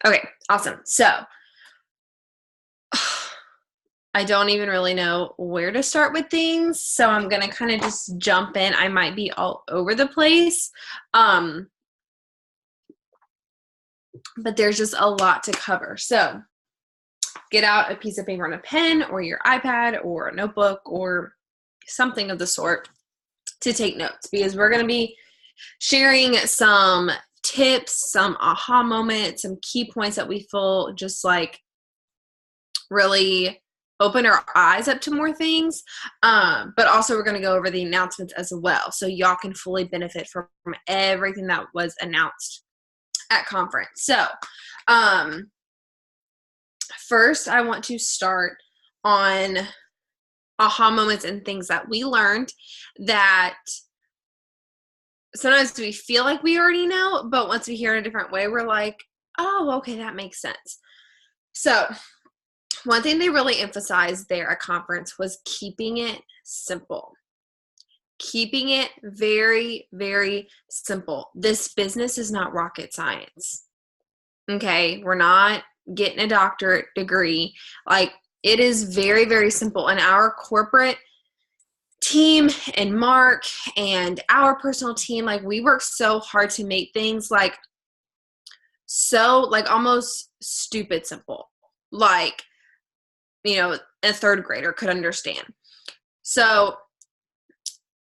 Okay, awesome. So I don't even really know where to start with things. So I'm going to kind of just jump in. I might be all over the place. Um, but there's just a lot to cover. So get out a piece of paper and a pen or your iPad or a notebook or something of the sort to take notes, because we're going to be sharing some tips, some aha moments, some key points that we feel just like really open our eyes up to more things. But also we're going to go over the announcements as well, so y'all can fully benefit from everything that was announced at conference. So first I want to start on aha moments and things that we learned that sometimes we feel like we already know, but once we hear it a different way, we're like, oh, okay, that makes sense. So one thing they really emphasized there at conference was keeping it simple. Keeping it very, very simple. This business is not rocket science. Okay, we're not getting a doctorate degree. Like, it is very, very simple. And our corporate team and Mark and our personal team, like, we work so hard to make things like so like almost stupid simple. Like, a third grader could understand. So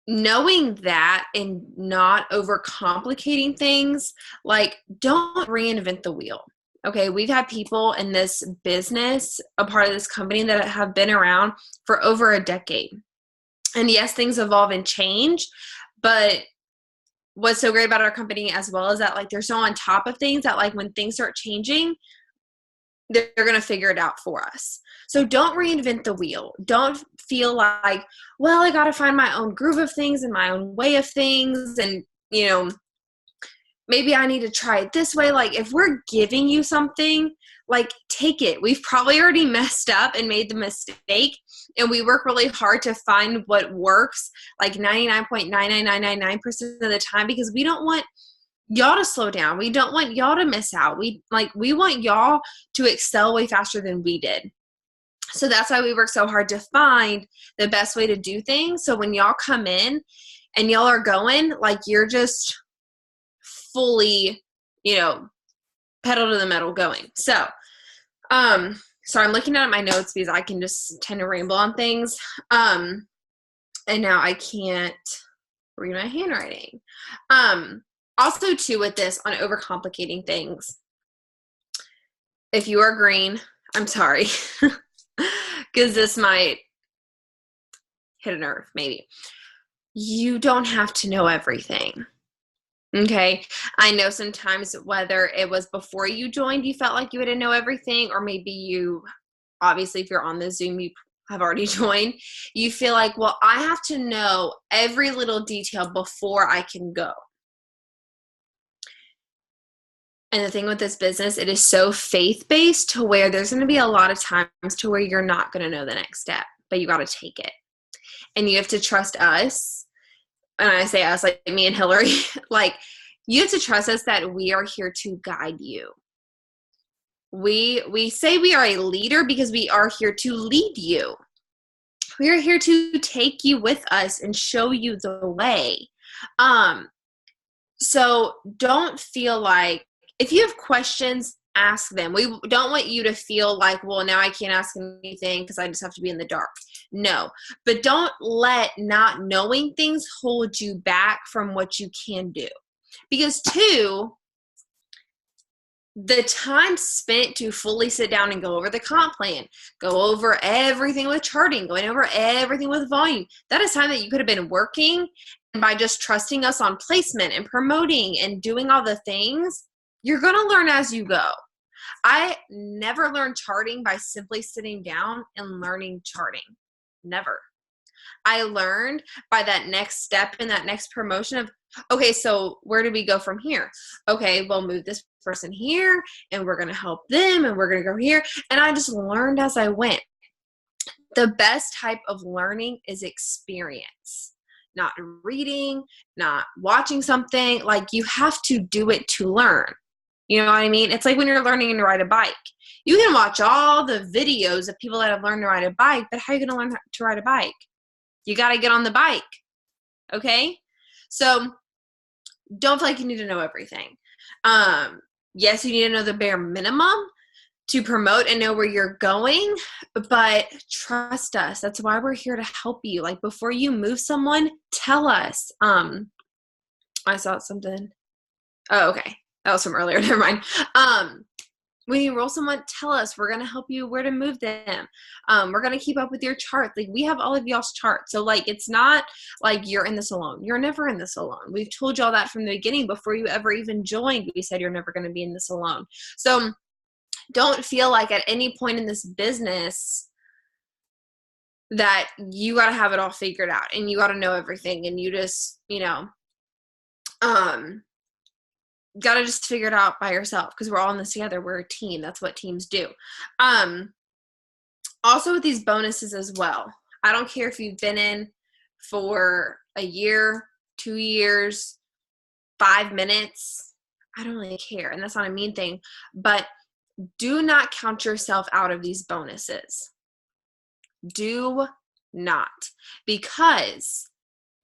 knowing that and not overcomplicating things, like, don't reinvent the wheel. Okay, we've had people in this business, a part of this company, that have been around for over a decade. And yes, things evolve and change, but what's so great about our company as well is that, like, they're so on top of things that, like, when things start changing, they're going to figure it out for us. So don't reinvent the wheel. Don't feel like, well, I got to find my own groove of things and my own way of things. And, maybe I need to try it this way. Like, if we're giving you something, like, take it. We've probably already messed up and made the mistake, and we work really hard to find what works, like 99.99999% of the time, because we don't want y'all to slow down. We don't want y'all to miss out. We want y'all to excel way faster than we did. So that's why we work so hard to find the best way to do things. So when y'all come in and y'all are going, like, you're just fully, pedal to the metal going. So, so I'm looking at my notes because I can just tend to ramble on things. And now I can't read my handwriting. Also, too, with this on overcomplicating things, if you are green, I'm sorry, because this might hit a nerve, maybe. You don't have to know everything. Okay. I know sometimes, whether it was before you joined, you felt like you had to know everything, or maybe you, obviously, if you're on the Zoom, you have already joined, you feel like, well, I have to know every little detail before I can go. And the thing with this business, it is so faith-based to where there's going to be a lot of times to where you're not going to know the next step, but you got to take it. And you have to trust us. And I say us, like me and Hillary, like, you have to trust us that we are here to guide you. We say we are a leader because we are here to lead you. We are here to take you with us and show you the way. So don't feel like, if you have questions, ask them. We don't want you to feel like, well, now I can't ask anything because I just have to be in the dark. No, but don't let not knowing things hold you back from what you can do. Because, two, the time spent to fully sit down and go over the comp plan, go over everything with charting, going over everything with volume, that is time that you could have been working. And by just trusting us on placement and promoting and doing all the things, you're going to learn as you go. I never learned charting by simply sitting down and learning charting. Never. I learned by that next step and that next promotion of, okay, so where do we go from here? Okay, we'll move this person here, and we're going to help them, and we're going to go here. And I just learned as I went. The best type of learning is experience, not reading, not watching something. Like, you have to do it to learn. You know what I mean? It's like when you're learning to ride a bike. You can watch all the videos of people that have learned to ride a bike, but how are you going to learn to ride a bike? You got to get on the bike. Okay? So don't feel like you need to know everything. Yes, you need to know the bare minimum to promote and know where you're going, but trust us. That's why we're here to help you. Like, before you move someone, tell us. I saw something. Oh, okay. That was from earlier. Never mind. When you enroll someone, tell us. We're going to help you where to move them. We're going to keep up with your chart. Like, we have all of y'all's charts. So, like, it's not like you're in this alone. You're never in this alone. We've told y'all that from the beginning. Before you ever even joined, we said you're never going to be in this alone. So don't feel like at any point in this business that you got to have it all figured out and you got to know everything and you just, got to just figure it out by yourself, because we're all in this together. We're a team. That's what teams do. Also with these bonuses as well, I don't care if you've been in for a year, 2 years, 5 minutes. I don't really care. And that's not a mean thing, but do not count yourself out of these bonuses. Do not, because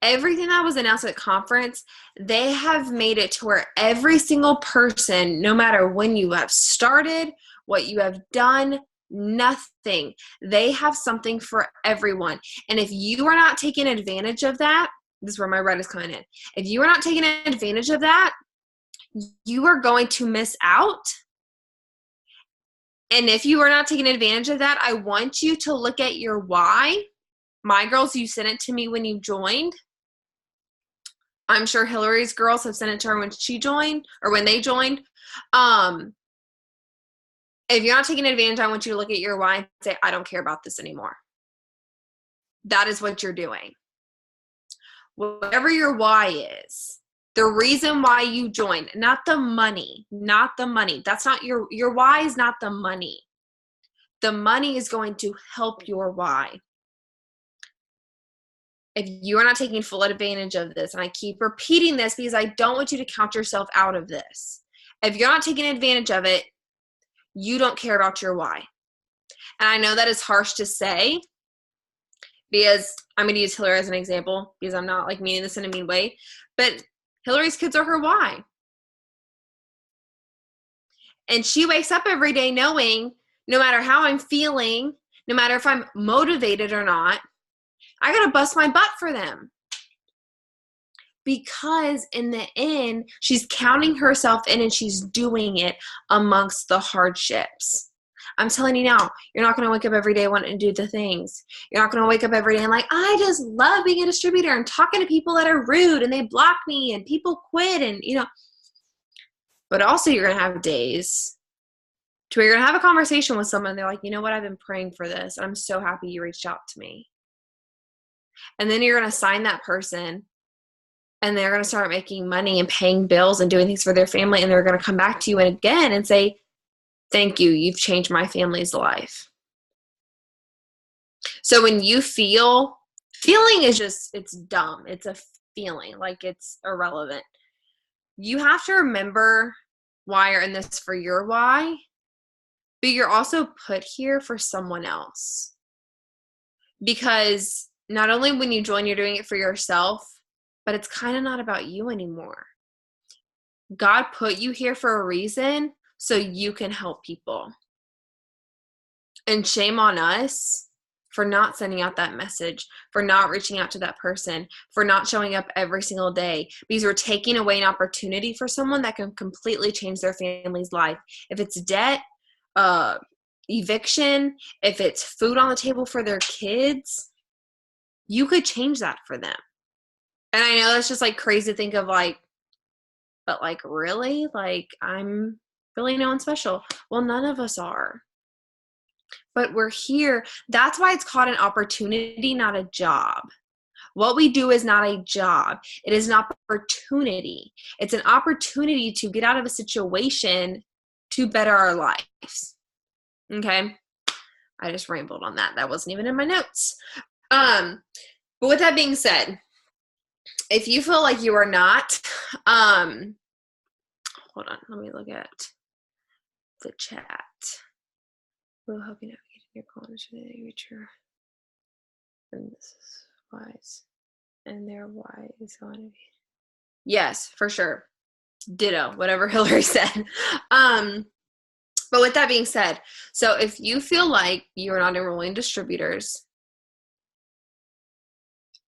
everything that was announced at conference, they have made it to where every single person, no matter when you have started, what you have done, nothing, they have something for everyone. And if you are not taking advantage of that, this is where my red is coming in. If you are not taking advantage of that, you are going to miss out. And if you are not taking advantage of that, I want you to look at your why. My girls, you sent it to me when you joined. I'm sure Hillary's girls have sent it to her when she joined or when they joined. If you're not taking advantage, I want you to look at your why and say, I don't care about this anymore. That is what you're doing. Whatever your why is, the reason why you joined, not the money, not the money. That's not your why is not the money. The money is going to help your why. If you are not taking full advantage of this, and I keep repeating this because I don't want you to count yourself out of this. If you're not taking advantage of it, you don't care about your why. And I know that is harsh to say, because I'm going to use Hillary as an example, because I'm not like meaning this in a mean way, but Hillary's kids are her why. And she wakes up every day knowing no matter how I'm feeling, no matter if I'm motivated or not, I got to bust my butt for them. Because in the end, she's counting herself in and she's doing it amongst the hardships. I'm telling you now, you're not going to wake up every day wanting to do the things. You're not going to wake up every day and like, I just love being a distributor and talking to people that are rude and they block me and people quit and, But also you're going to have days to where you're going to have a conversation with someone and they're like, you know what, I've been praying for this. I'm so happy you reached out to me. And then you're going to sign that person and they're going to start making money and paying bills and doing things for their family. And they're going to come back to you again and say, thank you. You've changed my family's life. So when you feeling is just, it's dumb. It's a feeling, like it's irrelevant. You have to remember why you're in this for your why, but you're also put here for someone else. Because not only when you join, you're doing it for yourself, but it's kind of not about you anymore. God put you here for a reason so you can help people. And shame on us for not sending out that message, for not reaching out to that person, for not showing up every single day, because we're taking away an opportunity for someone that can completely change their family's life. If it's debt, eviction, if it's food on the table for their kids, you could change that for them. And I know that's just like crazy to think of, like, but like, really? Like, I'm really no one special. Well, none of us are. But we're here. That's why it's called an opportunity, not a job. What we do is not a job. It is an opportunity. It's an opportunity to get out of a situation to better our lives. Okay? I just rambled on that. That wasn't even in my notes. But with that being said, if you feel like you are not, hold on, let me look at the chat. We'll help you navigate your college in the future. And this is wise. And their why is going to be. Yes, for sure. Ditto, whatever Hillary said. But with that being said, so if you feel like you're not enrolling distributors,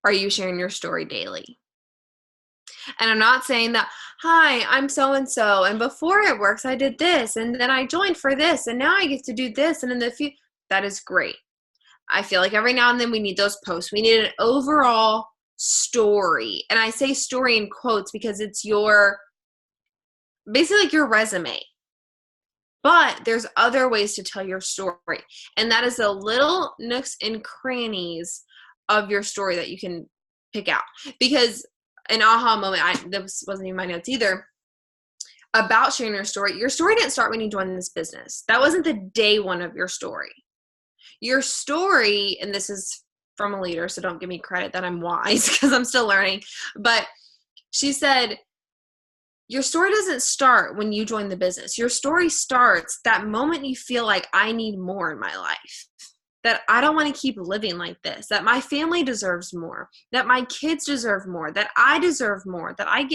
are you sharing your story daily? And I'm not saying that, hi, I'm so-and-so, and before it works, I did this, and then I joined for this, and now I get to do this, and in the future, that is great. I feel like every now and then we need those posts. We need an overall story. And I say story in quotes because it's basically like your resume. But there's other ways to tell your story. And that is the little nooks and crannies of your story that you can pick out. Because an aha moment, this wasn't in my notes either, about sharing your story didn't start when you joined this business. That wasn't the day one of your story. Your story, and this is from a leader, so don't give me credit that I'm wise because I'm still learning, but she said, your story doesn't start when you join the business. Your story starts that moment you feel like I need more in my life, that I don't want to keep living like this, that my family deserves more, that my kids deserve more, that I deserve more, that I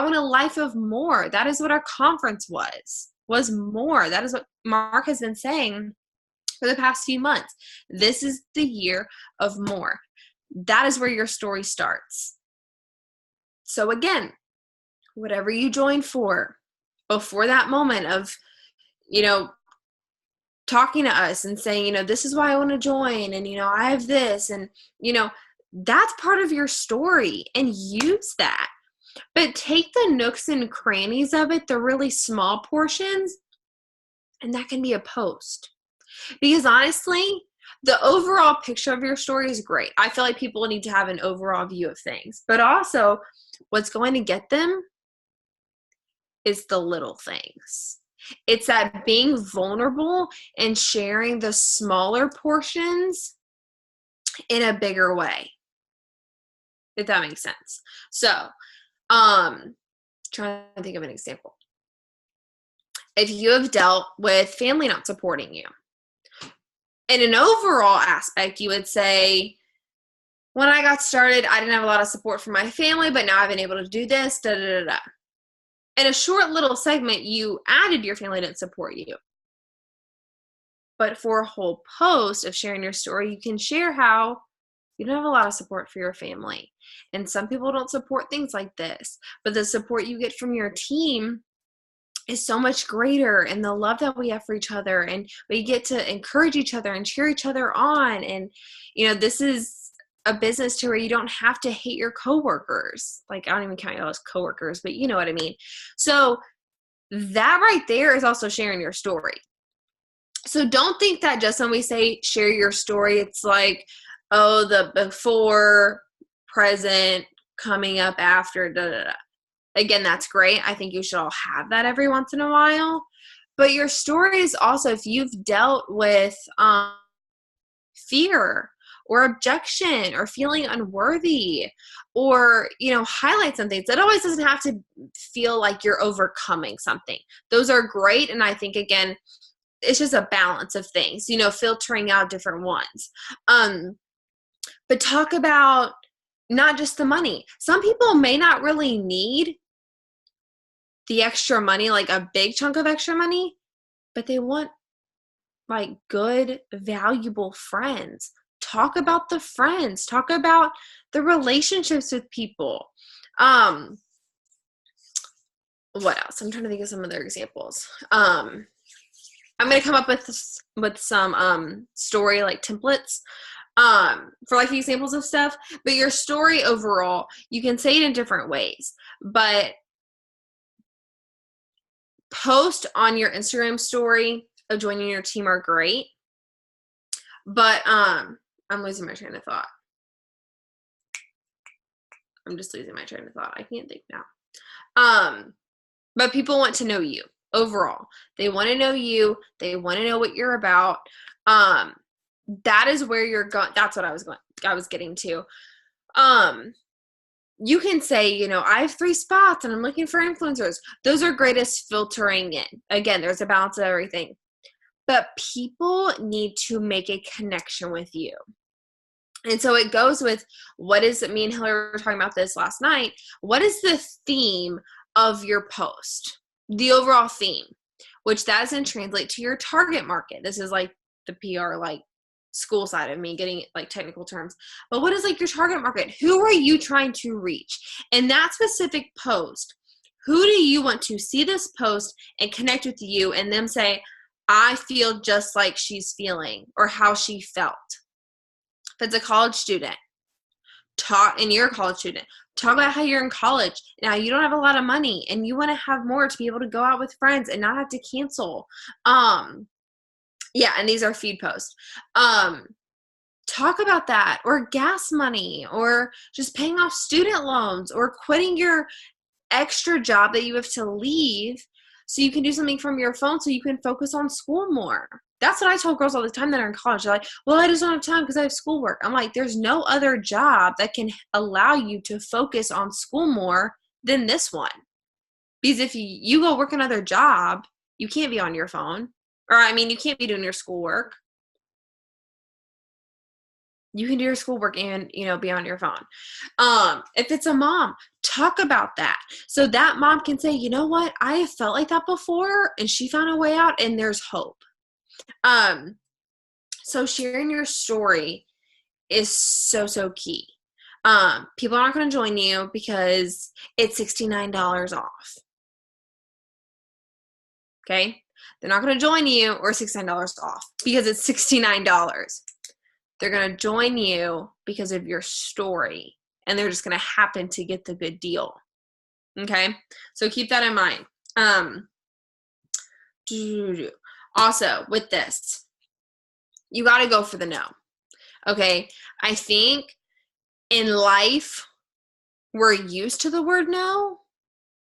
want a life of more. That is what our conference was more. That is what Mark has been saying for the past few months. This is the year of more. That is where your story starts. So again, whatever you joined for before that moment of, talking to us and saying, this is why I want to join, and, I have this, and, that's part of your story, and use that. But take the nooks and crannies of it, the really small portions, and that can be a post. Because honestly, the overall picture of your story is great. I feel like people need to have an overall view of things. But also, what's going to get them is the little things. It's that being vulnerable and sharing the smaller portions in a bigger way, if that makes sense. So, trying to think of an example. If you have dealt with family not supporting you, in an overall aspect, you would say, when I got started, I didn't have a lot of support from my family, but now I've been able to do this, da da da da. In a short little segment, you added your family didn't support you. But for a whole post of sharing your story, you can share how you don't have a lot of support for your family. And some people don't support things like this, but the support you get from your team is so much greater, and the love that we have for each other, and we get to encourage each other and cheer each other on. And, this is a business to where you don't have to hate your coworkers. Like, I don't even count you as coworkers, but you know what I mean? So that right there is also sharing your story. So don't think that just when we say share your story, it's like, oh, the before, present, coming up after, da da da. Again, that's great. I think you should all have that every once in a while. But your story is also, if you've dealt with fear or objection or feeling unworthy, or, highlight some things. That always doesn't have to feel like you're overcoming something. Those are great. And I think, again, it's just a balance of things, filtering out different ones. But talk about not just the money. Some people may not really need the extra money, like a big chunk of extra money, but they want like good, valuable friends. Talk about the friends. Talk about the relationships with people. What else? I'm trying to think of some other examples. I'm going to come up with some story like templates for like examples of stuff. But your story overall, you can say it in different ways. But post on your Instagram story of joining your team are great. But I'm losing my train of thought. I'm just losing my train of thought. I can't think now. But people want to know you overall. They want to know you. They want to know what you're about. That is where you're going. That's what I was getting to. you can say, you know, I have 3 spots and I'm looking for influencers. Those are greatest filtering in. Again, there's a balance of everything. But people need to make a connection with you. And so it goes with, what is it? Me and Hillary were talking about this last night. What is the theme of your post? The overall theme, which that doesn't translate to your target market. This is like the PR, like school side of me getting like technical terms. But what is like your target market? Who are you trying to reach? In that specific post, who do you want to see this post and connect with you and them say, I feel just like she's feeling, or how she felt? If it's a college student, and you're a college student, talk about how you're in college. Now you don't have a lot of money and you want to have more to be able to go out with friends and not have to cancel. Yeah, and these are feed posts. Talk about that, or gas money, or just paying off student loans, or quitting your extra job that you have to leave so you can do something from your phone so you can focus on school more. That's what I tell girls all the time that are in college. They're like, well, I just don't have time because I have schoolwork. I'm like, there's no other job that can allow you to focus on school more than this one. Because if you go work another job, you can't be on your phone. Or, I mean, you can't be doing your schoolwork. You can do your schoolwork and, you know, be on your phone. If it's a mom, talk about that. So that mom can say, you know what? I have felt like that before and she found a way out and there's hope. So sharing your story is so, so key. People are not going to join you because it's $69 off. Okay? They're not going to join you or $69 off because it's $69. They're going to join you because of your story, and they're just going to happen to get the good deal. Okay? So keep that in mind. Also, with this, you got to go for the no. Okay? I think in life, we're used to the word no,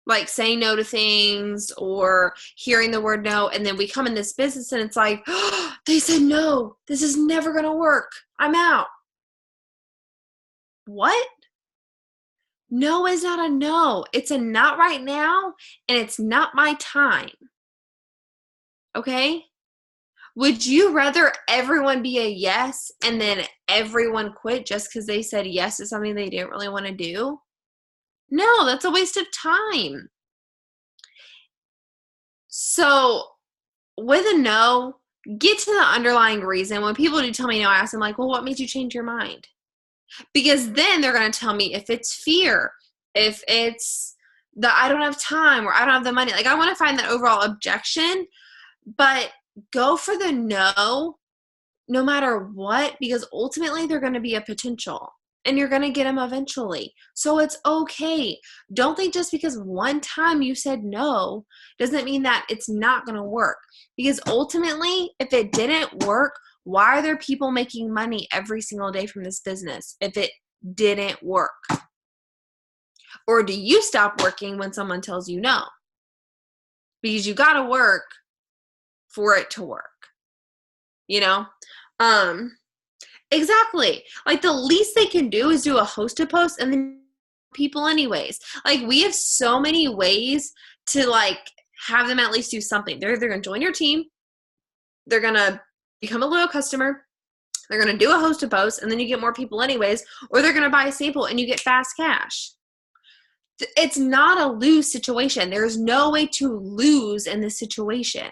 like saying no to things or hearing the word no, and then we come in this business and it's like, oh, they said no, this is never going to work, I'm out. What? No is not a no. It's a not right now, and it's not my time. Okay? Would you rather everyone be a yes and then everyone quit just because they said yes to something they didn't really want to do? No, that's a waste of time. So with a no, get to the underlying reason. When people do tell me no, I ask them like, well, what made you change your mind? Because then they're going to tell me if it's fear, if it's I don't have time, or I don't have the money. Like, I want to find that overall objection, but go for the no matter what, because ultimately they're going to be a potential. And you're going to get them eventually. So it's okay. Don't think just because one time you said no doesn't mean that it's not going to work. Because ultimately, if it didn't work, why are there people making money every single day from this business if it didn't work? Or do you stop working when someone tells you no? Because you got to work for it to work. You know? Exactly. Like, the least they can do is do a hosted post and then people anyways. Like, we have so many ways to like have them at least do something. They're going to join your team. They're going to become a loyal customer. They're going to do a hosted post and then you get more people anyways, or they're going to buy a sample and you get fast cash. It's not a lose situation. There's no way to lose in this situation.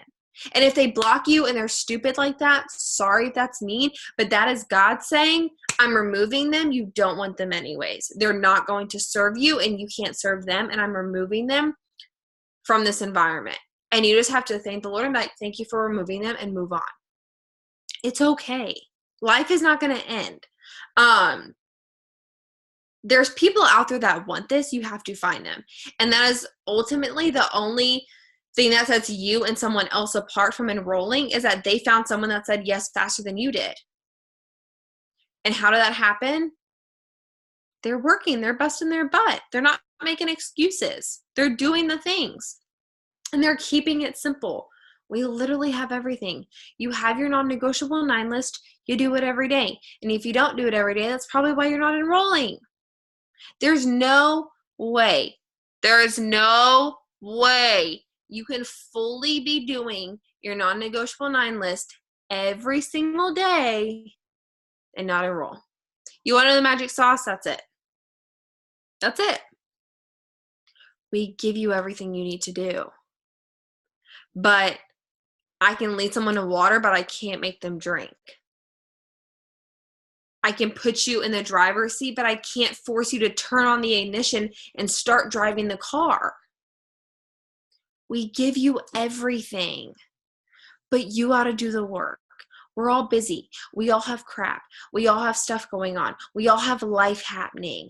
And if they block you and they're stupid like that, sorry if that's mean, but that is God saying, I'm removing them. You don't want them anyways. They're not going to serve you and you can't serve them, and I'm removing them from this environment. And you just have to thank the Lord and be like, thank you for removing them, and move on. It's okay. Life is not going to end. There's people out there that want this. You have to find them. And that is ultimately the only thing that sets you and someone else apart from enrolling, is that they found someone that said yes faster than you did. And how did that happen? They're working. They're busting their butt. They're not making excuses. They're doing the things. And they're keeping it simple. We literally have everything. You have your non-negotiable 9 list. You do it every day. And if you don't do it every day, that's probably why you're not enrolling. There's no way. There is no way you can fully be doing your non-negotiable 9 list every single day and not enroll. You want to know the magic sauce? That's it. That's it. We give you everything you need to do. But I can lead someone to water, but I can't make them drink. I can put you in the driver's seat, but I can't force you to turn on the ignition and start driving the car. We give you everything, but you got to do the work. We're all busy. We all have crap. We all have stuff going on. We all have life happening.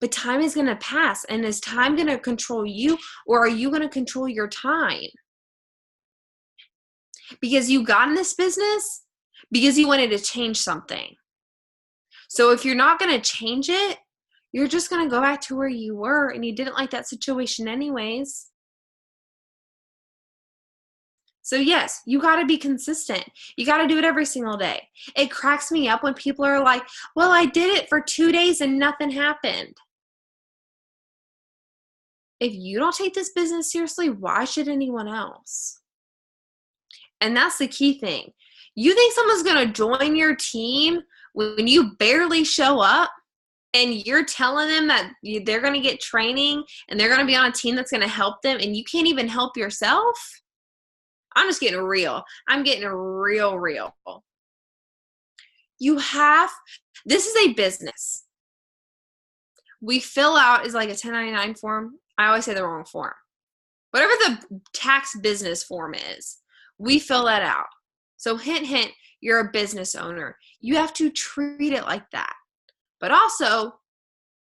But time is going to pass. And is time going to control you, or are you going to control your time? Because you got in this business because you wanted to change something. So if you're not going to change it, you're just going to go back to where you were, and you didn't like that situation anyways. So yes, you got to be consistent. You got to do it every single day. It cracks me up when people are like, well, I did it for 2 days and nothing happened. If you don't take this business seriously, why should anyone else? And that's the key thing. You think someone's going to join your team when you barely show up and you're telling them that they're going to get training and they're going to be on a team that's going to help them, and you can't even help yourself? I'm just getting real. I'm getting real. This is a business. We fill out is like a 1099 form. I always say the wrong form. Whatever the tax business form is, we fill that out. So hint, you're a business owner. You have to treat it like that. But also,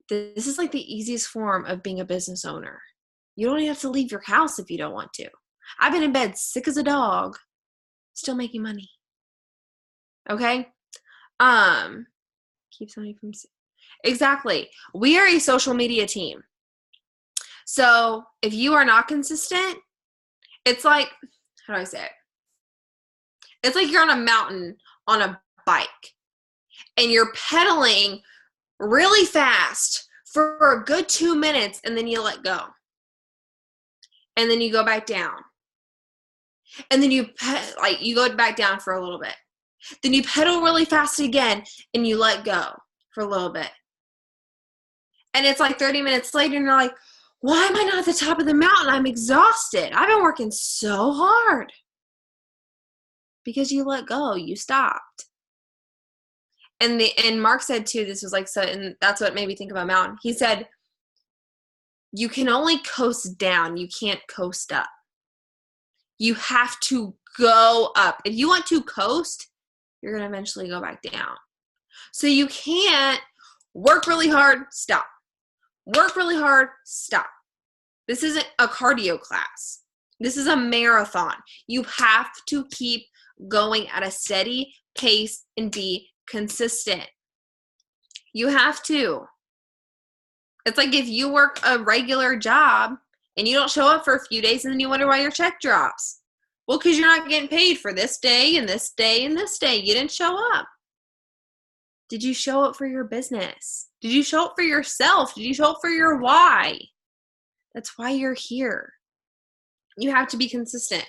this is like the easiest form of being a business owner. You don't even have to leave your house if you don't want to. I've been in bed sick as a dog, still making money. Okay? Keep somebody from... Exactly. We are a social media team. So if you are not consistent, it's like, how do I say it? It's like you're on a mountain on a bike and you're pedaling really fast for a good 2 minutes, and then you let go. And then you go back down. And then you go back down for a little bit. Then you pedal really fast again and you let go for a little bit. And it's like 30 minutes later and you're like, why am I not at the top of the mountain? I'm exhausted. I've been working so hard. Because you let go. You stopped. And Mark said too, this was like, so, and that's what made me think about mountain. He said, you can only coast down. You can't coast up. You have to go up. If you want to coast, you're going to eventually go back down. So you can't work really hard, stop. Work really hard, stop. This isn't a cardio class. This is a marathon. You have to keep going at a steady pace and be consistent. You have to. It's like if you work a regular job and you don't show up for a few days and then you wonder why your check drops. Well, because you're not getting paid for this day and this day and this day. You didn't show up. Did you show up for your business? Did you show up for yourself? Did you show up for your why? That's why you're here. You have to be consistent.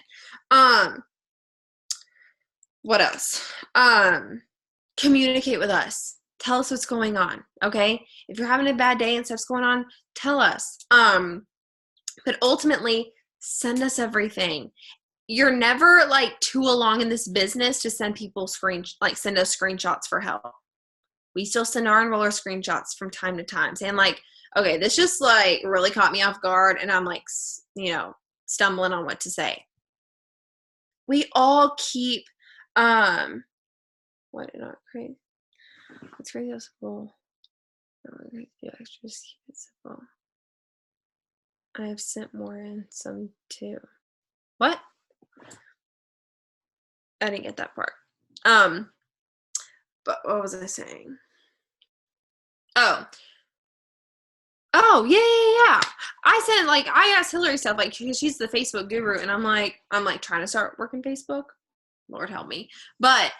What else? Communicate with us. Tell us what's going on, okay? If you're having a bad day and stuff's going on, tell us. But ultimately, send us everything. You're never like too along in this business to send people send us screenshots for help. We still send our enroller screenshots from time to time saying like, okay, this just like really caught me off guard and I'm like, stumbling on what to say. We all keep, what did I create? It's really simple. Extra, just keep it simple. I have sent more in some too. What? I didn't get that part. But what was I saying? Oh, yeah. I asked Hillary stuff, like, she's the Facebook guru, and I'm like trying to start working Facebook. Lord help me. But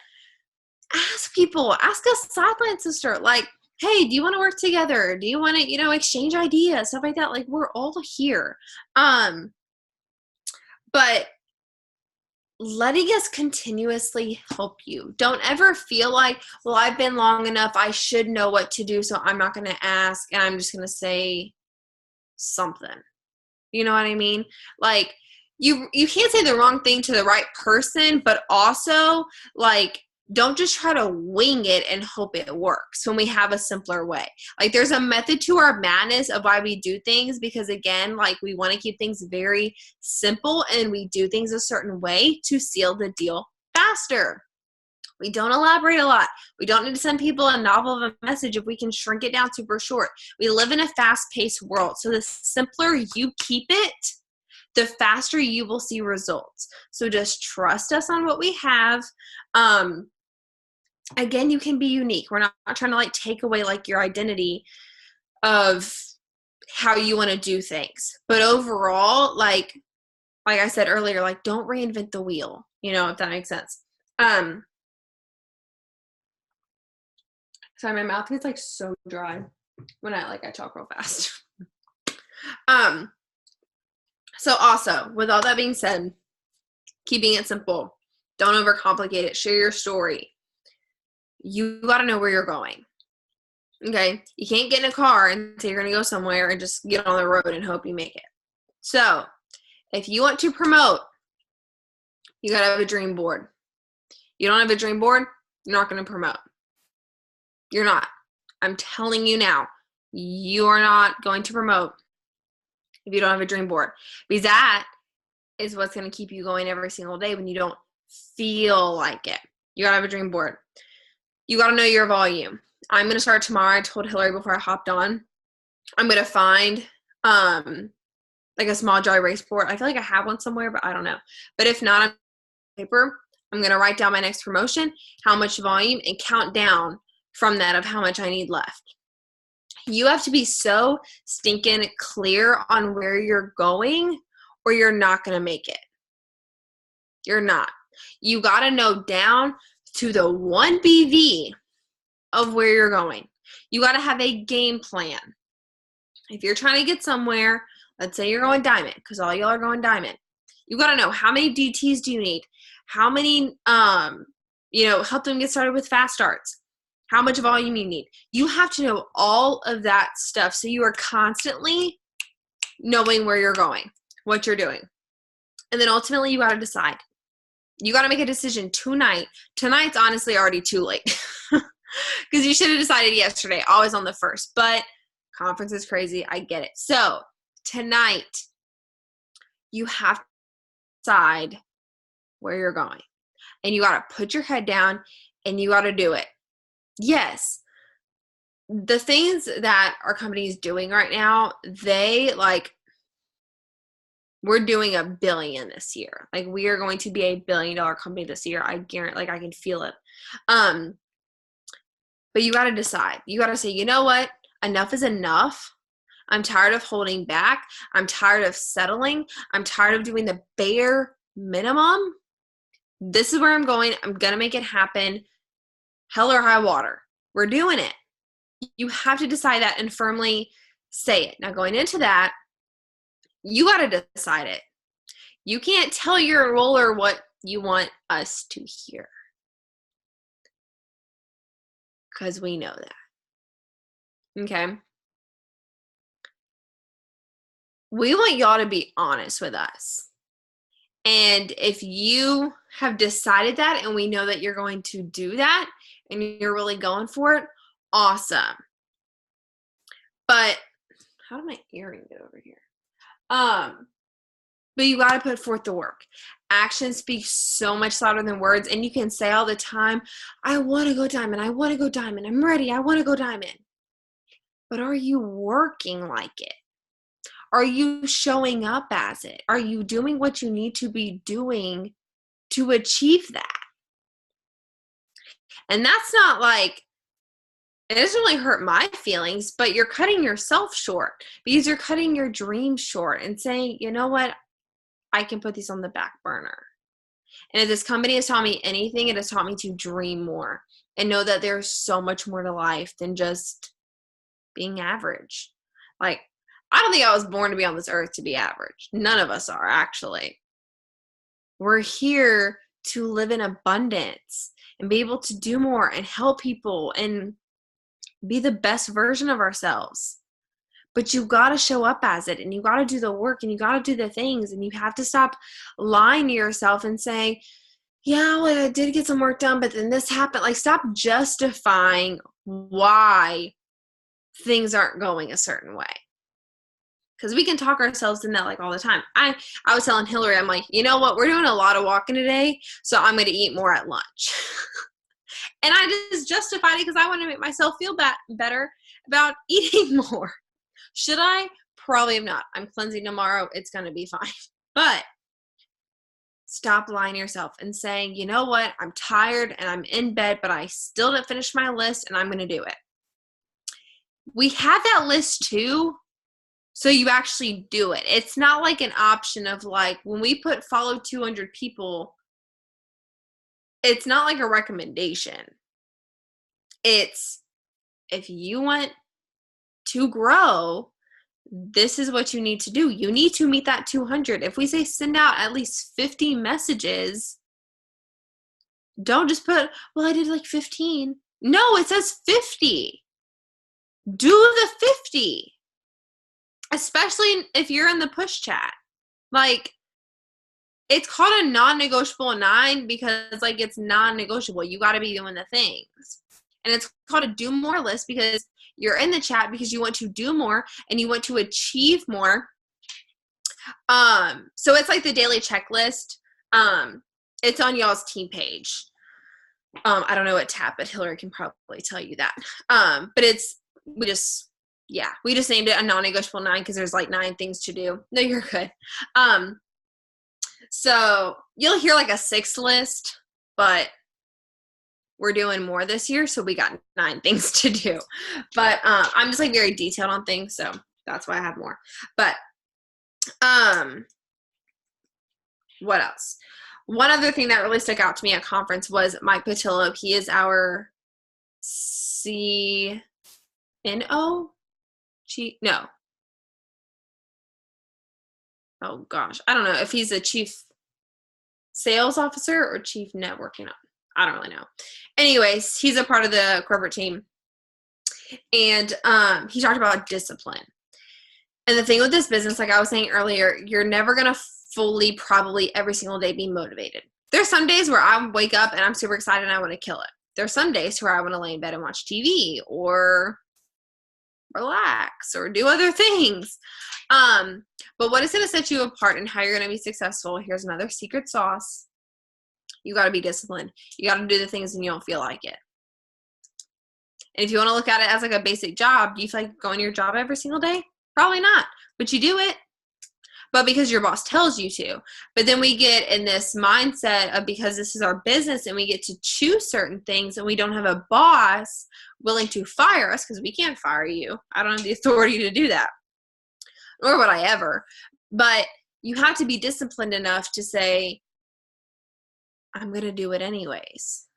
ask people, ask a sideline sister, like, hey, do you want to work together? Do you want to, exchange ideas, stuff like that? Like, we're all here. But letting us continuously help you. Don't ever feel like, well, I've been long enough, I should know what to do, so I'm not going to ask, and I'm just going to say something. You know what I mean? Like, you can't say the wrong thing to the right person, but also, like, don't just try to wing it and hope it works when we have a simpler way. Like, there's a method to our madness of why we do things, because again, like, we want to keep things very simple, and we do things a certain way to seal the deal faster. We don't elaborate a lot. We don't need to send people a novel of a message if we can shrink it down super short. We live in a fast-paced world, so the simpler you keep it, the faster you will see results. So just trust us on what we have. Again, you can be unique. We're not trying to like take away like your identity of how you want to do things. But overall, like I said earlier, like, don't reinvent the wheel, if that makes sense. Sorry, my mouth gets like so dry when I talk real fast. So also, with all that being said, keeping it simple, don't overcomplicate it. Share your story. You got to know where you're going. Okay? You can't get in a car and say you're going to go somewhere and just get on the road and hope you make it. So, if you want to promote, you got to have a dream board. You don't have a dream board, you're not going to promote. You're not. I'm telling you now, you are not going to promote if you don't have a dream board. Because that is what's going to keep you going every single day when you don't feel like it. You got to have a dream board. You got to know your volume. I'm going to start tomorrow. I told Hillary before I hopped on, I'm going to find like a small dry erase board. I feel like I have one somewhere, but I don't know. But if not, on paper, I'm going to write down my next promotion, how much volume, and count down from that of how much I need left. You have to be so stinking clear on where you're going, or you're not going to make it. You're not. You got to know down to the 1 BV of where you're going. You got to have a game plan. If you're trying to get somewhere, let's say you're going diamond, because all y'all are going diamond. You got to know how many DTs do you need? How many, help them get started with fast starts. How much volume you need. You have to know all of that stuff, so you are constantly knowing where you're going, what you're doing. And then ultimately you got to decide. You got to make a decision tonight. Tonight's honestly already too late because you should have decided yesterday, always on the 1st. But conference is crazy. I get it. So tonight, you have to decide where you're going. And you got to put your head down and you got to do it. Yes, the things that our company is doing right now, we're doing $1 billion this year. Like, we are going to be $1 billion company this year. I guarantee, I can feel it. But you got to decide. You got to say, you know what? Enough is enough. I'm tired of holding back. I'm tired of settling. I'm tired of doing the bare minimum. This is where I'm going. I'm going to make it happen. Hell or high water. We're doing it. You have to decide that and firmly say it. Now, going into that, you got to decide it. You can't tell your enroller what you want us to hear, because we know that. Okay? We want y'all to be honest with us. And if you have decided that and we know that you're going to do that and you're really going for it, awesome. But how did my earring get over here? But you got to put forth the work. Action speaks so much louder than words. And you can say all the time, I want to go diamond. I want to go diamond. I'm ready. I want to go diamond. But are you working like it? Are you showing up as it? Are you doing what you need to be doing to achieve that? And that's not like, it doesn't really hurt my feelings, but you're cutting yourself short because you're cutting your dreams short and saying, you know what? I can put these on the back burner. And if this company has taught me anything, it has taught me to dream more. and know that there's so much more to life than just being average. Like, I don't think I was born to be on this earth to be average. None of us are, actually. We're here to live in abundance and be able to do more and help people and be the best version of ourselves. But you got to show up as it, and you got to do the work, and you got to do the things, and you have to stop lying to yourself and saying, yeah, like I did get some work done, but then this happened. Like, stop justifying why things aren't going a certain way. Because we can talk ourselves in that like all the time. I was telling Hillary, I'm like, you know what? We're doing a lot of walking today, so I'm going to eat more at lunch. And I just justified it because I want to make myself feel better about eating more. Should I? Probably not. I'm cleansing tomorrow. It's going to be fine. But stop lying to yourself and saying, you know what? I'm tired and I'm in bed, but I still didn't finish my list and I'm going to do it. We have that list too, so you actually do it. It's not like an option of like when we put follow 200 people, it's not like a recommendation. It's if you want to grow, this is what you need to do. You need to meet that 200. If we say send out at least 50 messages, don't just put, well, I did like 15. No, it says 50. Do the 50. Especially if you're in the push chat. Like, it's called a non-negotiable 9 because, like, it's non-negotiable. You got to be doing the things. And it's called a do more list because you're in the chat because you want to do more and you want to achieve more. So it's like the daily checklist. It's on y'all's team page. I don't know what tab, but Hillary can probably tell you that. But we just named it a non-negotiable 9 because there's like 9 things to do. No, you're good. So you'll hear like a 6 list, but we're doing more this year, so we got 9 things to do. But I'm just like very detailed on things, so that's why I have more. But what else? One other thing that really stuck out to me at conference was Mike Patillo. He is our CNO. No. Oh gosh, I don't know if he's a chief sales officer or chief networking. I don't really know. Anyways, he's a part of the corporate team, and he talked about discipline. And the thing with this business, like I was saying earlier, you're never gonna fully, probably every single day be motivated. There's some days where I wake up and I'm super excited and I want to kill it. There's some days where I want to lay in bed and watch TV or relax or do other things. But what is going to set you apart and how you're going to be successful, here's another secret sauce. You got to be disciplined. You got to do the things when you don't feel like it. And if you want to look at it as like a basic job, do you feel like going to your job every single day? Probably not, but you do it. But because your boss tells you to. But then we get in this mindset of because this is our business and we get to choose certain things and we don't have a boss willing to fire us because we can't fire you. I don't have the authority to do that. Nor would I ever. But you have to be disciplined enough to say, I'm going to do it anyways.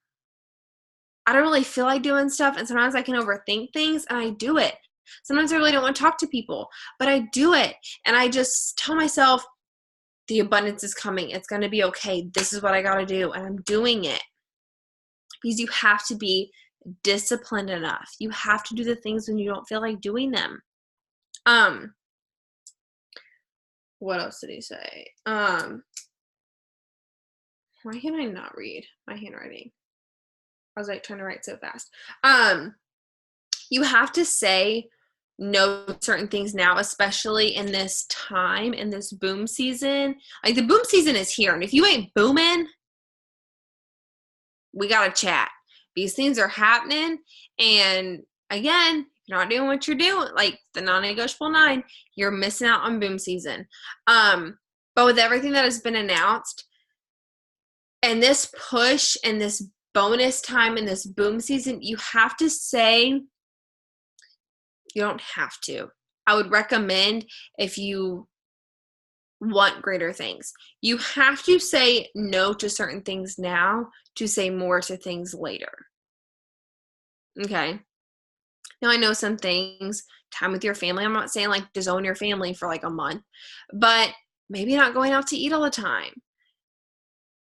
I don't really feel like doing stuff, and sometimes I can overthink things, and I do it. Sometimes I really don't want to talk to people, but I do it. And I just tell myself, the abundance is coming. It's going to be okay. This is what I got to do, and I'm doing it. Because you have to be disciplined enough. You have to do the things when you don't feel like doing them. What else did he say? Why can I not read my handwriting? I was like trying to write so fast. You have to say no to certain things now, especially in this time, in this boom season. Like the boom season is here. And if you ain't booming, we got to chat. These things are happening. And again, if you're not doing what you're doing, like the non-negotiable 9, you're missing out on boom season. But with everything that has been announced and this push and this bonus time in this boom season, you have to say, you don't have to. I would recommend if you want greater things. You have to say no to certain things now to say more to things later. Okay. Now I know some things, time with your family. I'm not saying like disown your family for like a month, but maybe not going out to eat all the time.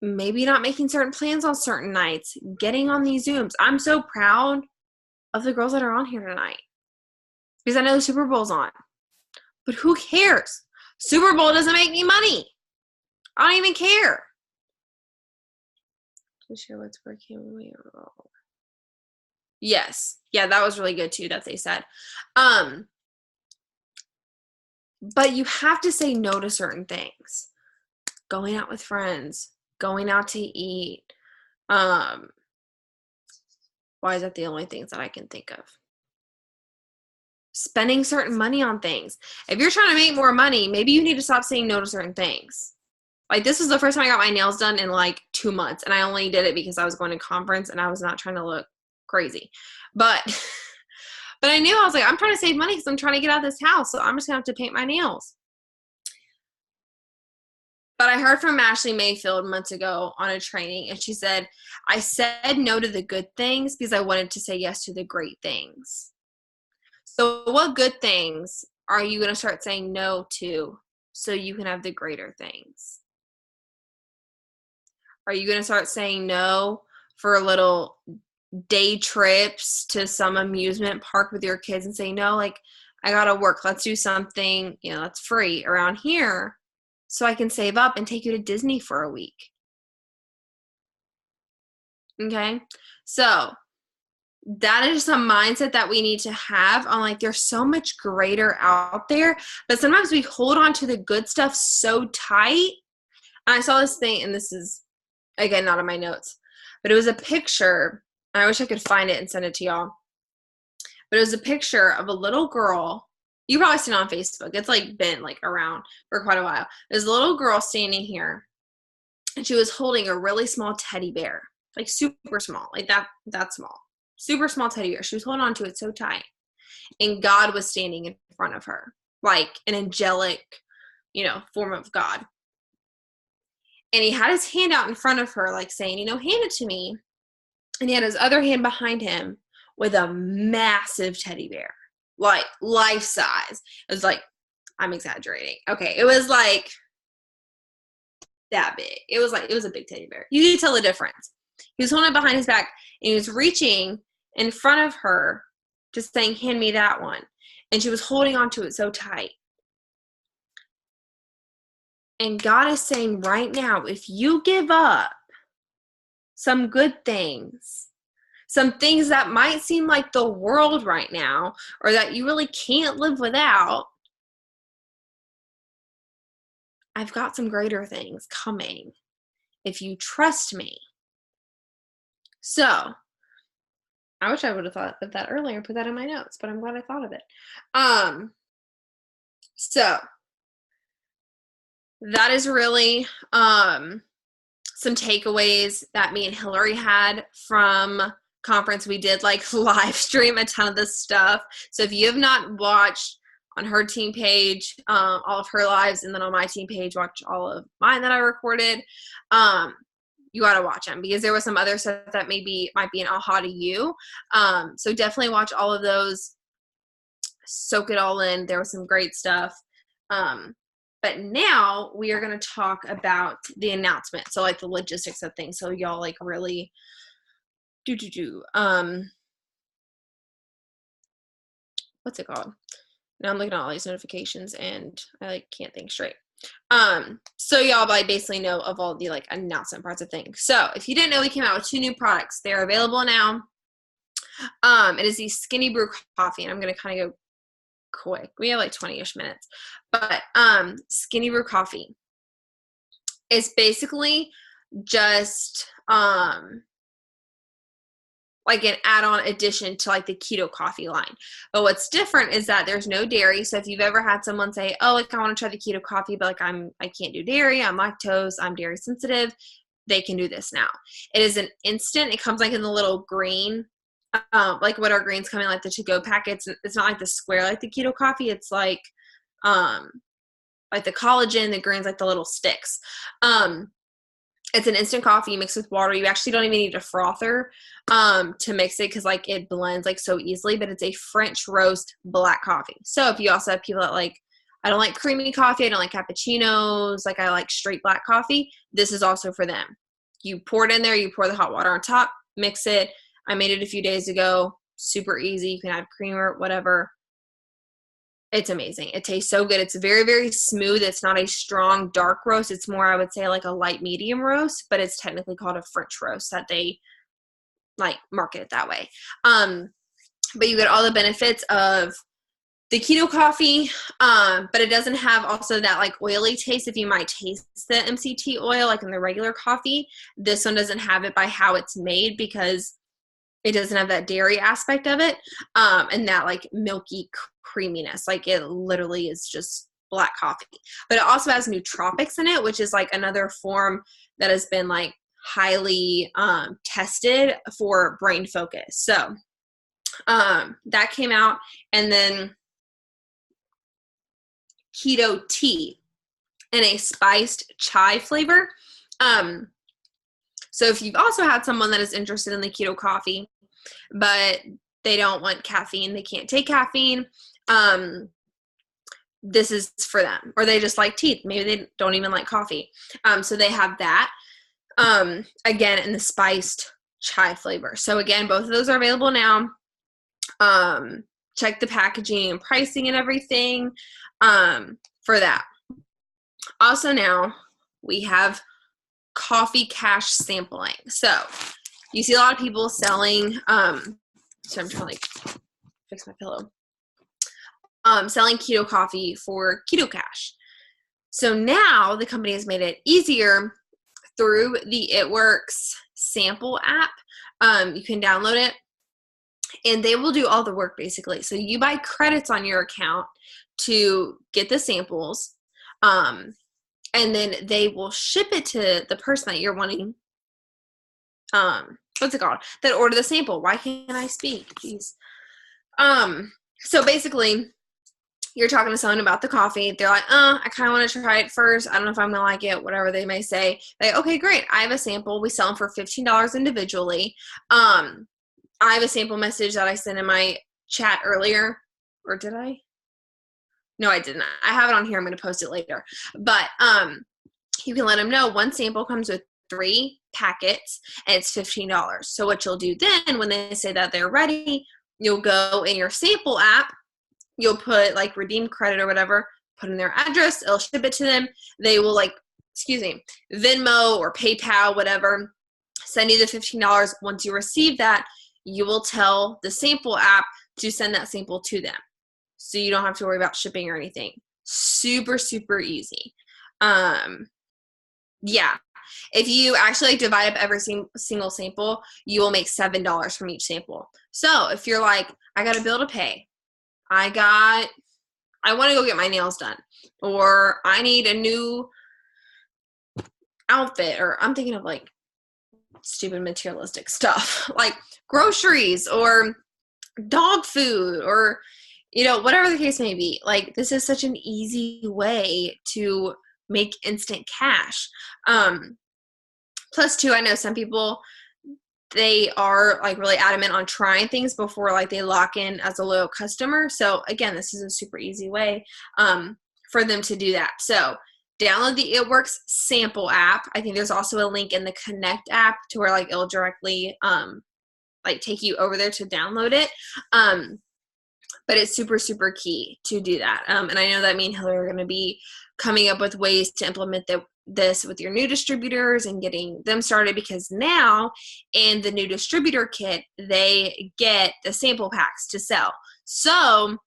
Maybe not making certain plans on certain nights, getting on these Zooms. I'm so proud of the girls that are on here tonight because I know the Super Bowl's on. But who cares? Super Bowl doesn't make me money. I don't even care. To share what's working. Yes. Yeah, that was really good too that they said. But you have to say no to certain things. Going out with friends, going out to eat. Why is that the only things that I can think of? Spending certain money on things. If you're trying to make more money, maybe you need to stop saying no to certain things. Like this is the first time I got my nails done in like 2 months, and I only did it because I was going to conference and I was not trying to look crazy. But but I knew I was like, I'm trying to save money because I'm trying to get out of this house, so I'm just gonna have to paint my nails. But I heard from Ashley Mayfield months ago on a training, and she said, I said no to the good things because I wanted to say yes to the great things. So what good things are you going to start saying no to so you can have the greater things? Are you going to start saying no for little day trips to some amusement park with your kids and say, no, like, I got to work. Let's do something, that's free around here so I can save up and take you to Disney for a week. Okay? So that is a mindset that we need to have on like, there's so much greater out there, but sometimes we hold on to the good stuff so tight. And I saw this thing, and this is, again, not in my notes, but it was a picture. I wish I could find it and send it to y'all. But it was a picture of a little girl. You probably seen it on Facebook. It's like been like around for quite a while. There's a little girl standing here, and she was holding a really small teddy bear, like super small, like that small, super small teddy bear. She was holding on to it so tight, and God was standing in front of her, like an angelic, form of God. And he had his hand out in front of her, like saying, hand it to me. And he had his other hand behind him with a massive teddy bear, like life size. It was like, I'm exaggerating. Okay. It was like that big. It was a big teddy bear. You can tell the difference. He was holding it behind his back, and he was reaching in front of her, just saying, hand me that one. And she was holding on to it so tight. And God is saying right now, if you give up some good things, some things that might seem like the world right now, or that you really can't live without, I've got some greater things coming if you trust me. So, I wish I would have thought of that earlier, put that in my notes, but I'm glad I thought of it. So that is really some takeaways that me and Hillary had from conference. We did like live stream a ton of this stuff. So if you have not watched on her team page, all of her lives, and then on my team page, watch all of mine that I recorded. You got to watch them because there was some other stuff that might be an aha to you. So definitely watch all of those, soak it all in. There was some great stuff. But now we are going to talk about the announcement. So like the logistics of things. So y'all like really what's it called? Now I'm looking at all these notifications and I like can't think straight. So y'all basically know of all the like announcement parts of things. So if you didn't know, we came out with 2 new products. They're available now. It is the Skinny Brew coffee, and I'm going to kind of go quick. We have like 20-ish minutes, but Skinny Brew coffee is basically just like an add-on addition to like the keto coffee line. But what's different is that there's no dairy. So if you've ever had someone say, oh, like I want to try the keto coffee, but like I can't do dairy, I'm lactose, I'm dairy sensitive, they can do this now. It is an instant. It comes like in the little green, like what our greens come in, like the to-go packets. It's not like the square like the keto coffee. It's like the collagen, the greens, like the little sticks. It's an instant coffee mixed with water. You actually don't even need a frother to mix it, because like it blends like so easily, but it's a French roast black coffee. So if you also have people that like, I don't like creamy coffee, I don't like cappuccinos, like I like straight black coffee, this is also for them. You pour it in there, you pour the hot water on top, mix it. I made it a few days ago. Super easy. You can add creamer, whatever. It's amazing. It tastes so good. It's very, very smooth. It's not a strong dark roast. It's more, I would say, like a light medium roast, but it's technically called a French roast that they like market it that way. But you get all the benefits of the keto coffee, but it doesn't have also that like oily taste. If you might taste the MCT oil like in the regular coffee, this one doesn't have it by how it's made, because it doesn't have that dairy aspect of it, and that like milky creaminess. Like it literally is just black coffee. But it also has nootropics in it, which is like another form that has been like highly tested for brain focus. So that came out. And then keto tea in a spiced chai flavor. So if you've also had someone that is interested in the keto coffee, but they don't want caffeine, they can't take caffeine, this is for them. Or they just like tea. Maybe they don't even like coffee. So they have that, again, in the spiced chai flavor. So again, both of those are available now. Check the packaging and pricing and everything for that. Also now we have coffee cash sampling. So you see a lot of people selling, so I'm trying to like fix my pillow, selling keto coffee for keto cash. So now the company has made it easier through the It Works sample app. You can download it and they will do all the work basically. So you buy credits on your account to get the samples, and then they will ship it to the person that you're wanting, what's it called, that order the sample. Why can't I speak? Jeez. So basically you're talking to someone about the coffee. They're like, I kind of want to try it first. I don't know if I'm going to like it, whatever they may say. Like, okay, great. I have a sample. We sell them for $15 individually. I have a sample message that I sent in my chat earlier, or did I? No, I didn't. I have it on here. I'm going to post it later. But you can let them know one sample comes with 3 packets and it's $15. So what you'll do then when they say that they're ready, you'll go in your sample app, you'll put like redeem credit or whatever, put in their address, it'll ship it to them. They will like, Venmo or PayPal, whatever, send you the $15. Once you receive that, you will tell the sample app to send that sample to them. So you don't have to worry about shipping or anything. Super, super easy. Yeah. If you actually like divide up every single sample, you will make $7 from each sample. So if you're like, I got a bill to pay, I want to go get my nails done, or I need a new outfit, or I'm thinking of like stupid materialistic stuff like groceries or dog food, or whatever the case may be. Like, this is such an easy way to make instant cash. Plus, too, I know some people, they are like really adamant on trying things before like they lock in as a loyal customer. So again, this is a super easy way for them to do that. So download the It Works sample app. I think there's also a link in the Connect app to where like it'll directly like take you over there to download it. But it's super, super key to do that. And I know that me and Hillary are going to be coming up with ways to implement this with your new distributors and getting them started, because now in the new distributor kit, they get the sample packs to sell. So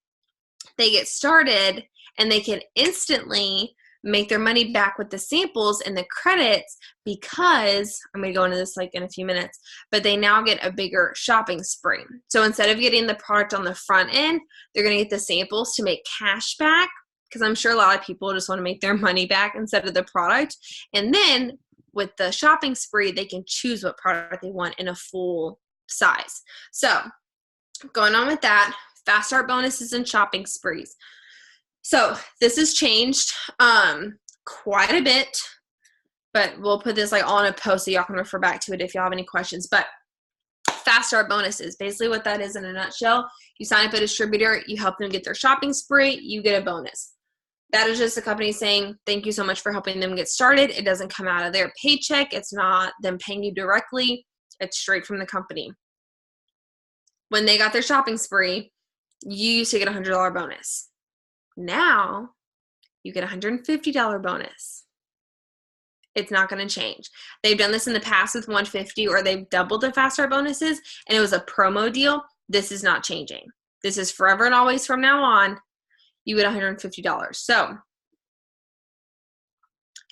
they get started and they can instantly make their money back with the samples and the credits, because I'm going to go into this like in a few minutes, but they now get a bigger shopping spree. So instead of getting the product on the front end, they're going to get the samples to make cash back, because I'm sure a lot of people just want to make their money back instead of the product. And then with the shopping spree, they can choose what product they want in a full size. So going on with that, fast start bonuses and shopping sprees. So this has changed quite a bit, but we'll put this like all in a post so y'all can refer back to it if y'all have any questions. But fast start bonuses, basically what that is in a nutshell. You sign up a distributor, you help them get their shopping spree, you get a bonus. That is just the company saying, thank you so much for helping them get started. It doesn't come out of their paycheck. It's not them paying you directly. It's straight from the company. When they got their shopping spree, you used to get a $100 bonus. Now, you get a $150 bonus. It's not going to change. They've done this in the past with $150, or they've doubled their fast start bonuses, and it was a promo deal. This is not changing. This is forever and always from now on. You get $150. So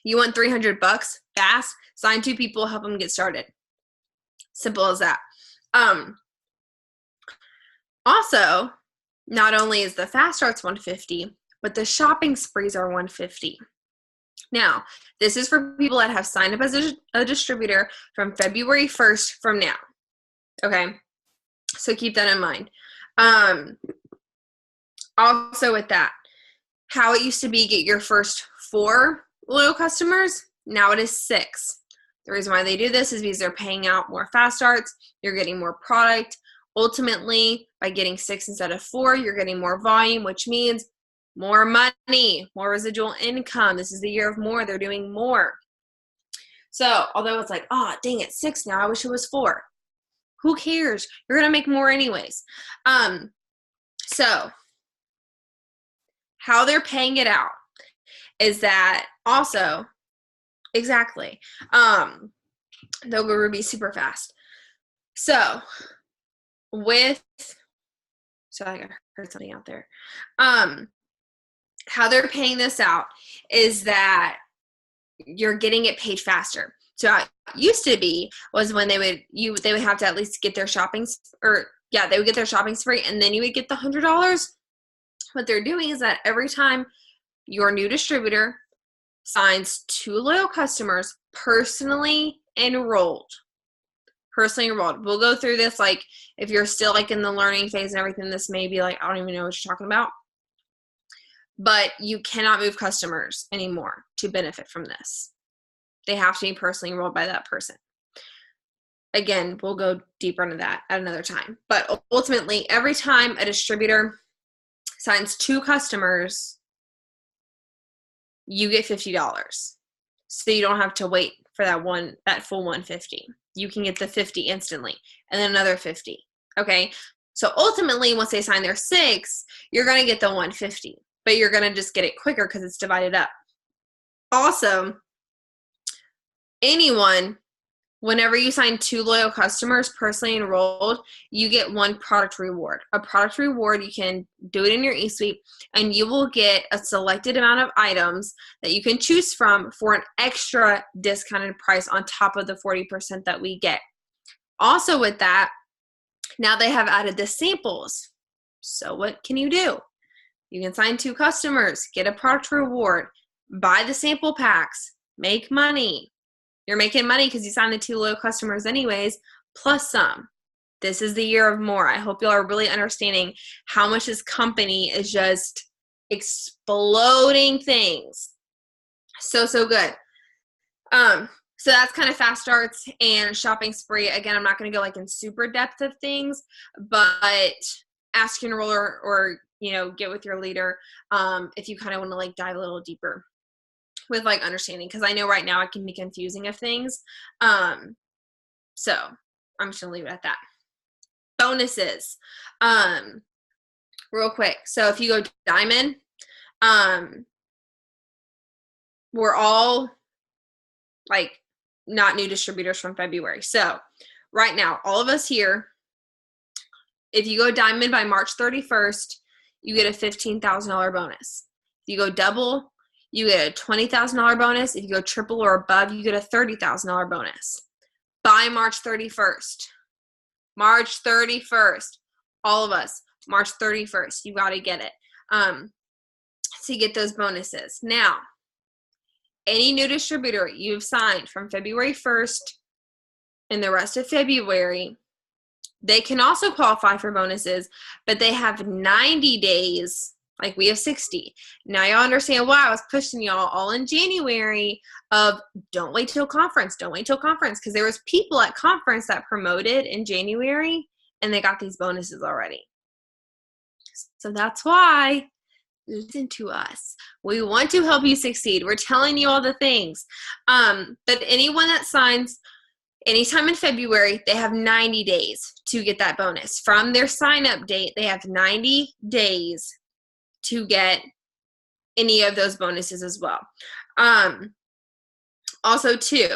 you want $300 fast, sign 2 people, help them get started. Simple as that. Also, not only is the fast starts $150, but the shopping sprees are $150. Now, this is for people that have signed up as a distributor from February 1st from now. Okay? So keep that in mind. Also with that, how it used to be get your first 4 loyal customers, now it is 6. The reason why they do this is because they're paying out more fast starts, you're getting more product. Ultimately, by getting 6 instead of 4, you're getting more volume, which means more money, more residual income. This is the year of more. They're doing more. So although it's like, oh, dang it, 6 now. I wish it was 4. Who cares? You're going to make more anyways. So how they're paying it out is that also, exactly, they'll go Ruby super fast. So I heard something out there. How they're paying this out is that you're getting it paid faster. So how it used to be was when they would have to at least get their shopping, they would get their shopping spree, and then you would get the $100. What they're doing is that every time your new distributor signs 2 loyal customers personally enrolled. We'll go through this, like, if you're still like in the learning phase and everything, this may be like, I don't even know what you're talking about. But you cannot move customers anymore to benefit from this. They have to be personally enrolled by that person. Again, we'll go deeper into that at another time. But ultimately, every time a distributor signs 2 customers, you get $50. So you don't have to wait for that full $150. You can get the $50 instantly, and then another $50. Okay? So ultimately, once they sign their 6, you're going to get the $150, but you're going to just get it quicker because it's divided up. Also, whenever you sign 2 loyal customers personally enrolled, you get 1 product reward. A product reward, you can do it in your eSuite, and you will get a selected amount of items that you can choose from for an extra discounted price on top of the 40% that we get. Also with that, now they have added the samples. So what can you do? You can sign 2 customers, get a product reward, buy the sample packs, make money. You're making money because you signed the 2 loyal customers anyways, plus some. This is the year of more. I hope y'all are really understanding how much this company is just exploding things. So good. So that's kind of fast starts and shopping spree. Again, I'm not going to go like in super depth of things, but ask your enroller or, get with your leader if you kind of want to like dive a little deeper with like understanding, because I know right now it can be confusing of things. So I'm just gonna leave it at that. Bonuses, real quick. So if you go diamond, we're all like not new distributors from February. So right now, all of us here, if you go diamond by March 31st, you get a $15,000 bonus. If you go double, you get a $20,000 bonus. If you go triple or above, you get a $30,000 bonus. By March 31st. March 31st. All of us. March 31st. You got to get it. So you get those bonuses. Now, any new distributor you've signed from February 1st and the rest of February, they can also qualify for bonuses, but they have 90 days Like we have 60. Now y'all understand why I was pushing y'all all in January of don't wait till conference, don't wait till conference. Because there was people at conference that promoted in January and they got these bonuses already. So that's why, listen to us. We want to help you succeed. We're telling you all the things. But anyone that signs anytime in February, they have 90 days to get that bonus. From their sign-up date, they have 90 days to get any of those bonuses as well. Also, too,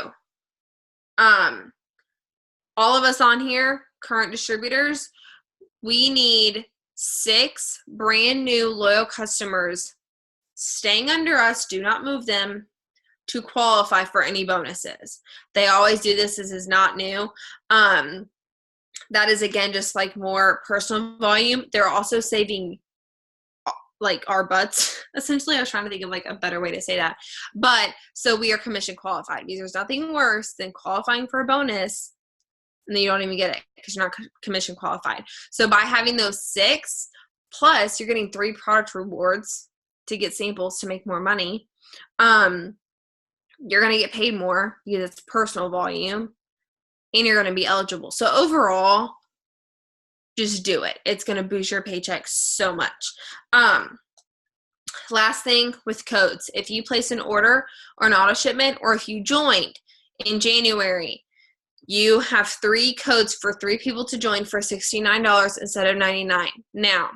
all of us on here, current distributors, we need 6 brand new loyal customers staying under us, do not move them, to qualify for any bonuses. They always do this. This is not new. That is, again, just like more personal volume. They're also saving like our butts, essentially. I was trying to think of like a better way to say that. But so we are commission qualified because there's nothing worse than qualifying for a bonus and then you don't even get it because you're not commission qualified. So by having those 6, plus you're getting 3 product rewards to get samples to make more money. You're going to get paid more because it's personal volume and you're going to be eligible. So overall, just do it. It's going to boost your paycheck so much. Last thing with codes, if you place an order or an auto shipment, or if you joined in January, you have 3 codes for 3 people to join for $69 instead of $99. Now,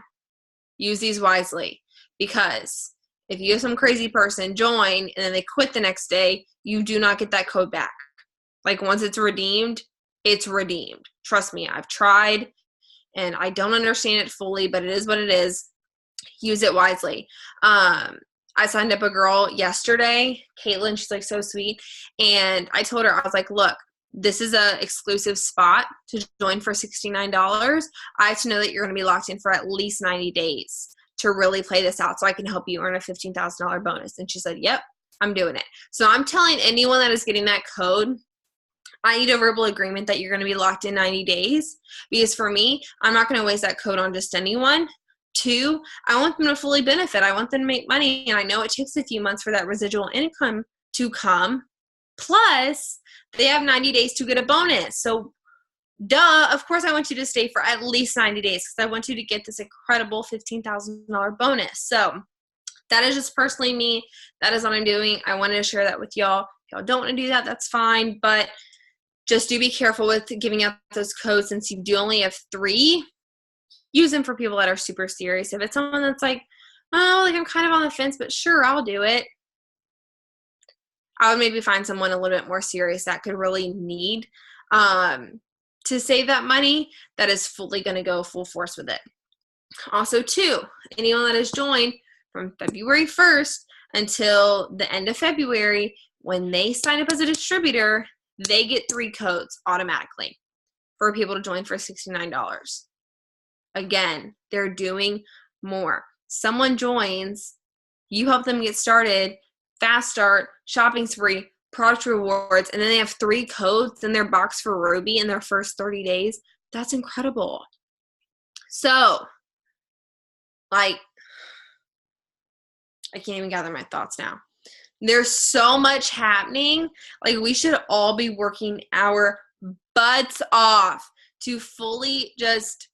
use these wisely, because if you have some crazy person join and then they quit the next day, you do not get that code back. Like once it's redeemed, it's redeemed. Trust me, I've tried and I don't understand it fully, but it is what it is. Use it wisely. I signed up a girl yesterday, Caitlin, she's like so sweet. And I told her, I was like, look, this is a exclusive spot to join for $69. I have to know that you're going to be locked in for at least 90 days to really play this out so I can help you earn a $15,000 bonus. And she said, yep, I'm doing it. So I'm telling anyone that is getting that code, I need a verbal agreement that you're going to be locked in 90 days. Because for me, I'm not going to waste that code on just anyone. 2, I want them to fully benefit. I want them to make money. And I know it takes a few months for that residual income to come. Plus, they have 90 days to get a bonus. So, duh, of course I want you to stay for at least 90 days because I want you to get this incredible $15,000 bonus. So, that is just personally me. That is what I'm doing. I wanted to share that with y'all. If y'all don't want to do that, that's fine. But just do be careful with giving out those codes since you do only have 3. Use them for people that are super serious. If it's someone that's like, oh, like I'm kind of on the fence, but sure, I'll do it. I would maybe find someone a little bit more serious that could really need to save that money that is fully going to go full force with it. Also, too, anyone that has joined from February 1st until the end of February, when they sign up as a distributor, they get 3 codes automatically for people to join for $69. Again, they're doing more. Someone joins, you help them get started, fast start, shopping spree, product rewards, and then they have 3 codes in their box for Ruby in their first 30 days. That's incredible. So, like, I can't even gather my thoughts now. There's so much happening. Like, we should all be working our butts off to fully just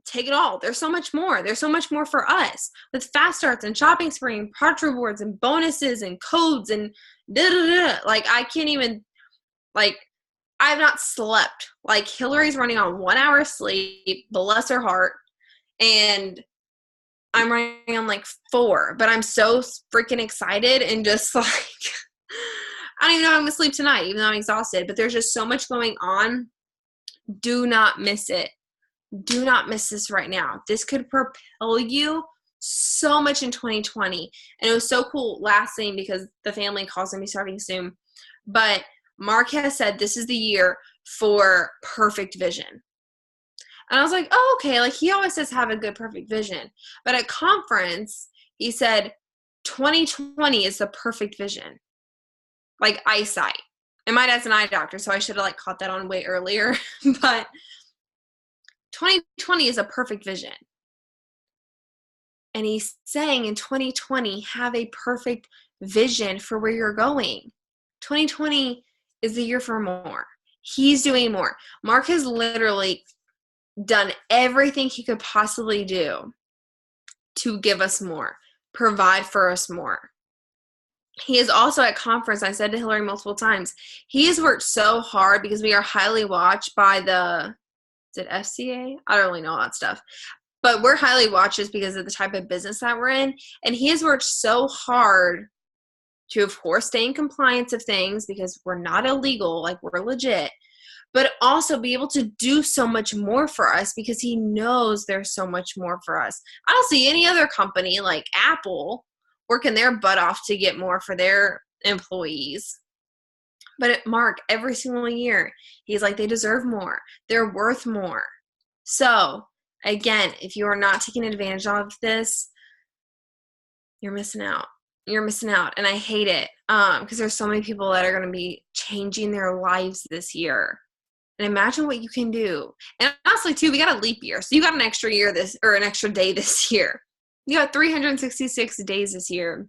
take it all. There's so much more. There's so much more for us with fast starts and shopping spree and product rewards and bonuses and codes and da-da-da. Like, I can't even, like, I have not slept. Like, Hillary's running on 1 hour sleep, bless her heart, and I'm running on like 4, but I'm so freaking excited and just like, I don't even know if I'm going to sleep tonight, even though I'm exhausted, but there's just so much going on. Do not miss it. Do not miss this right now. This could propel you so much in 2020. And it was so cool last thing because the family calls going to be starting soon. But Mark has said this is the year for perfect vision. And I was like, oh, okay. Like he always says have a good perfect vision. But at conference, he said 2020 is the perfect vision. Like eyesight. And my dad's an eye doctor, so I should have like caught that on way earlier. But 2020 is a perfect vision. And he's saying in 2020, have a perfect vision for where you're going. 2020 is the year for more. He's doing more. Mark has literally done everything he could possibly do to give us more, provide for us more. He is also at conference. I said to Hillary multiple times, he has worked so hard because we are highly watched by the, is it FCA? I don't really know all that stuff. But we're highly watched just because of the type of business that we're in. And he has worked so hard to, of course, stay in compliance of things because we're not illegal, like we're legit, but also be able to do so much more for us because he knows there's so much more for us. I don't see any other company like Apple working their butt off to get more for their employees. But at Mark, every single year, he's like, they deserve more. They're worth more. So, again, if you are not taking advantage of this, you're missing out. You're missing out. And I hate it because there's so many people that are going to be changing their lives this year. And imagine what you can do. And honestly, too, we got a leap year. So you got an extra year an extra day this year. You got 366 days this year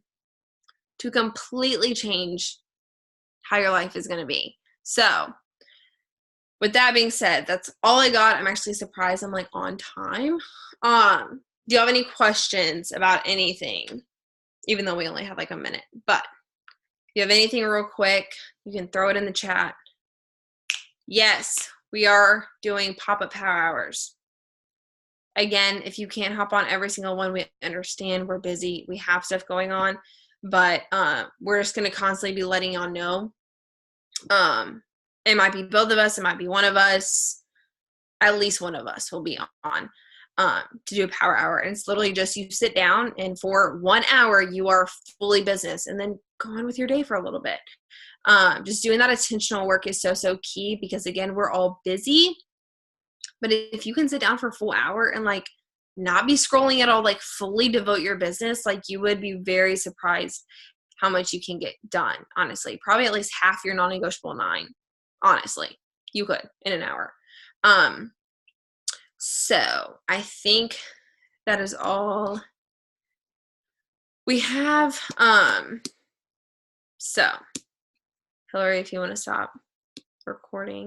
to completely change how your life is going to be. So with that being said, that's all I got. I'm actually surprised I'm like on time. Do you have any questions about anything? Even though we only have like a minute. But if you have anything real quick, you can throw it in the chat. Yes, we are doing pop-up power hours. Again, if you can't hop on every single one, we understand we're busy. We have stuff going on. But we're just going to constantly be letting y'all know. It might be both of us. It might be one of us. At least one of us will be on to do a power hour. And it's literally just you sit down and for 1 hour, you are fully business and then go on with your day for a little bit. Just doing that attentional work is so key because, again, we're all busy. But if you can sit down for a full hour and like not be scrolling at all, like fully devote your business, like you would be very surprised how much you can get done, honestly. Probably at least half your non-negotiable 9, honestly. You could in an hour. So I think that is all we have. So Hillary, if you want to stop recording.